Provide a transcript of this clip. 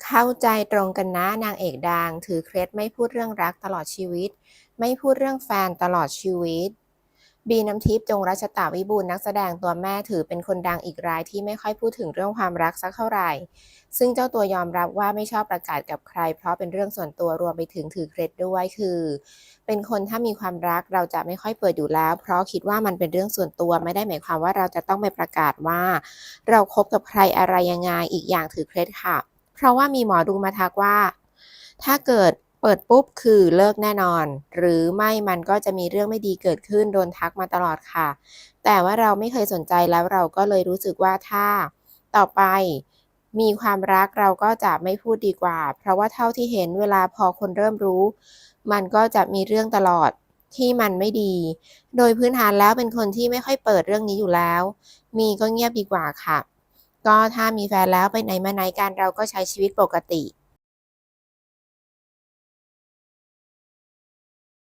เข้าใจตรงกันนะนางเอกดังถือเคล็ดไม่พูดเรื่องรักตลอดชีวิตไม่พูดเรื่องแฟนตลอดชีวิตบีน้ำทิพย์จงรัชตาวิบูลย์นักแสดงตัวแม่ถือเป็นคนดังอีกรายที่ไม่ค่อยพูดถึงเรื่องความรักสักเท่าไหร่ซึ่งเจ้าตัวยอมรับว่าไม่ชอบประกาศกับใครเพราะเป็นเรื่องส่วนตัวรวมไปถึงถือเคล็ดด้วยคือเป็นคนถ้ามีความรักเราจะไม่ค่อยเปิดอยู่แล้วเพราะคิดว่ามันเป็นเรื่องส่วนตัวไม่ได้หมายความว่าเราจะต้องไปประกาศว่าเราคบกับใครอะไรยังไงอีกอย่างถือเคล็ดค่ะ เพราะว่ามีหมอดูมาทักว่าถ้าเกิดเปิดปุ๊บคือเลิกแน่นอนหรือไม่มันก็จะมีเรื่องไม่ดีเกิดขึ้นโดนทักมาตลอดค่ะแต่ว่าเราไม่เคยสนใจแล้วเราก็เลยรู้สึกว่าถ้าต่อไปมีความรักเราก็จะไม่พูดดีกว่าเพราะว่าเท่าที่เห็นเวลาพอคนเริ่มรู้มันก็จะมีเรื่องตลอดที่มันไม่ดีโดยพื้นฐานแล้วเป็นคนที่ไม่ค่อยเปิดเรื่องนี้อยู่แล้วมีก็เงียบดีกว่าค่ะ ก็ถ้ามีแฟนแล้วไปไหนมาไหนกันเราก็ใช้ชีวิตปกติ